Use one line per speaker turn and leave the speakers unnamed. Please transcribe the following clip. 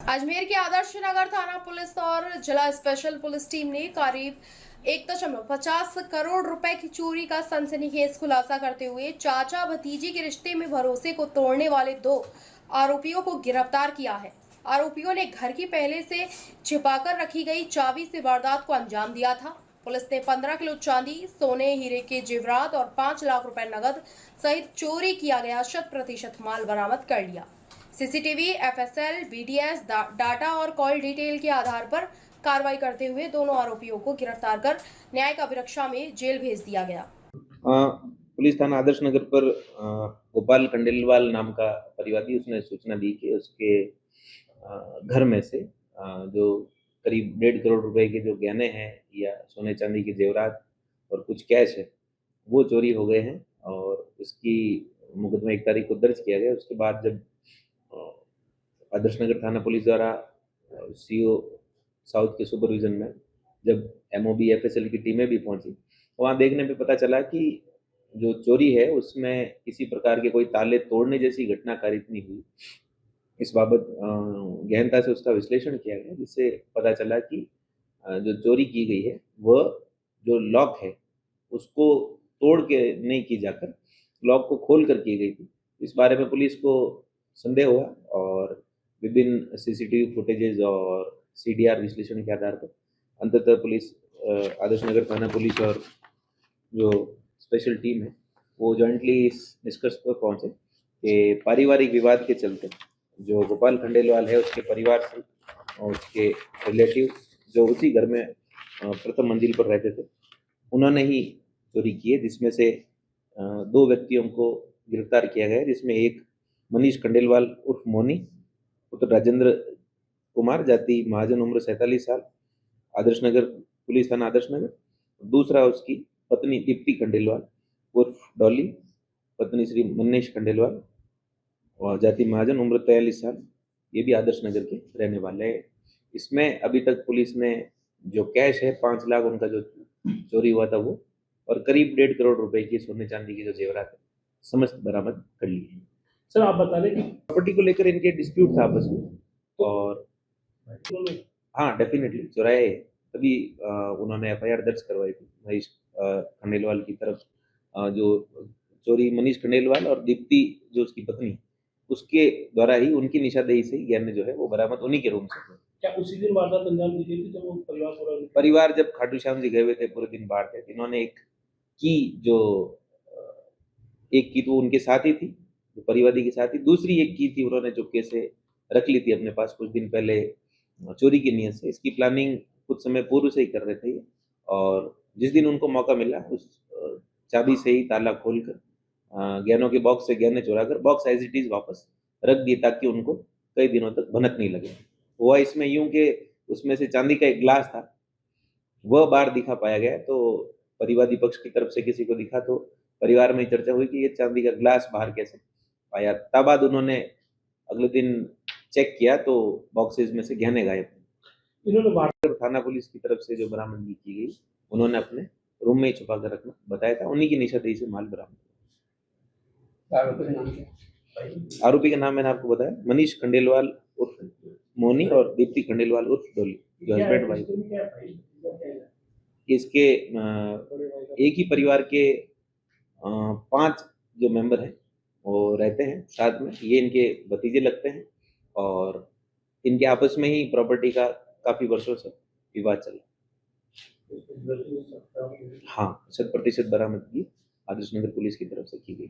अजमेर के आदर्श नगर थाना पुलिस और जिला स्पेशल पुलिस टीम ने करीब 1.50 करोड़ रुपए की चोरी का सनसनीखेज खुलासा करते हुए चाचा भतीजे के रिश्ते में भरोसे को तोड़ने वाले 2 आरोपियों को गिरफ्तार किया है। आरोपियों ने घर की पहले से छिपाकर रखी गई चाबी से वारदात को अंजाम दिया था। पुलिस ने 15 किलो चांदी, सोने, हीरे के जेवरात और 5 लाख रुपए नगद सहित चोरी किया गया 100% माल बरामद कर लिया। सीसीटीवी, एफएसएल, बीडीएस डाटा और कॉल डिटेल के आधार पर कार्रवाई करते हुए दोनों आरोपियों को गिरफ्तार कर न्यायिक अभिरक्षा में जेल भेज दिया गया।
पुलिस थाना आदर्श नगर पर गोपाल खंडेलवाल नाम का परिवादी उसने सूचना दी कि उसके घर में से जो करीब 1.5 करोड़ रुपए के जो गहने हैं या सोने चांदी के जेवरात और कुछ कैश है वो चोरी हो गए हैं और इसकी मुकदमा 1 तारीख को दर्ज किया गया। उसके बाद जब आदर्श नगर थाना पुलिस द्वारा सीओ साउथ के सुपरविजन में जब एमओबी एफएसएल की टीमें भी पहुंची, वहां देखने पे पता चला कि जो चोरी है उसमें किसी प्रकार के कोई ताले तोड़ने जैसी घटना कारित नहीं हुई। इस बाबत गहनता से उसका विश्लेषण किया गया, जिससे पता चला कि जो चोरी की गई है वह जो लॉक है उसको तोड़ के नहीं की जाकर लॉक को खोल कर की गई थी। इस बारे में पुलिस को संदेह हुआ और विभिन्न सीसीटीवी फुटेजेस और सीडीआर विश्लेषण के आधार पर अंततः पुलिस आदर्श नगर थाना पुलिस और जो स्पेशल टीम है वो जॉइंटली इस निष्कर्ष पर पहुंचे कि पारिवारिक विवाद के चलते जो गोपाल खंडेलवाल है उसके परिवार से और उसके रिलेटिव जो उसी घर में प्रथम मंजिल पर रहते थे उन्होंने ही चोरी की है, जिसमें से 2 व्यक्तियों को गिरफ्तार किया गया है, जिसमें एक मनीष खंडेलवाल उर्फ मोनी पुत्र राजेंद्र कुमार जाति महाजन उम्र 47 साल आदर्श नगर पुलिस थाना आदर्श नगर। दूसरा उसकी पत्नी दीप्ति खंडेलवाल उर्फ डॉली पत्नी श्री मनीष खंडेलवाल और जाति महाजन उम्र 43 साल, ये भी आदर्श नगर के रहने वाले हैं। इसमें अभी तक पुलिस ने जो कैश है 5 लाख उनका जो चोरी हुआ था वो और करीब 1.5 करोड़ रुपए की सोने चांदी की जो जेवरात है समस्त बरामद कर लिए हैं।
सर आप बता रहे कि
प्रॉपर्टी को लेकर इनके डिस्प्यूट था आपस में और हाँ डेफिनेटली चुराए तभी उन्होंने एफआईआर दर्ज करवाई थी मनीष खंडेलवाल की तरफ। जो चोरी मनीष खंडेलवाल और दीप्ति जो उसकी पत्नी उसके द्वारा ही उनकी निशानदेही से गहने जो है वो बरामद उन्हीं के रूम से हुए।
क्या उसी दिन वारदात अंजाम दी गई थी जब वो
परिवार जब खाटू श्याम जी गए हुए थे पूरे दिन बाहर थे, इन्होंने एक की तो उनके साथ ही थी जो परिवादी के साथ ही, दूसरी एक की थी उन्होंने चुपके से रख ली थी अपने पास कुछ दिन पहले चोरी की नीयत से। इसकी प्लानिंग कुछ समय पूर्व से ही कर रहे थे और जिस दिन उनको मौका मिला उस चाबी से ही ताला खोलकर गहनों के बॉक्स से गहने चुराकर बॉक्स एज इट इज वापस रख दिए ताकि उनको कई दिनों तक भनक नहीं लगे। हुआ इसमें यूं कि उसमें से चांदी का एक ग्लास था वह बाहर दिखा पाया गया, तो परिवादी पक्ष की तरफ से किसी को दिखा तो परिवार में चर्चा हुई कि ये चांदी का ग्लास बाहर कैसे पाया। तब बाद उन्होंने अगले दिन चेक किया तो बॉक्सेस में से गहने गायब थे।
इन्होंने
थाना पुलिस की तरफ से जो बरामदगी की गई उन्होंने अपने रूम में ही छुपा कर रखना बताया था, उन्हीं की निशानदेही से माल बरामद। आरोपी का नाम मैंने आपको बताया मनीष खंडेलवाल उर्फ मोनी और दीप्ति खंडेलवाल उर्फ डोली जो हस्बैंड वाइफ। इसके एक ही परिवार के 5 जो मेंबर हैं वो रहते हैं साथ में, ये इनके भतीजे लगते हैं और इनके आपस में ही प्रॉपर्टी का काफी वर्षों से विवाद चला। हाँ 100% बरामदगी आदर्श नगर पुलिस की तरफ से की गई।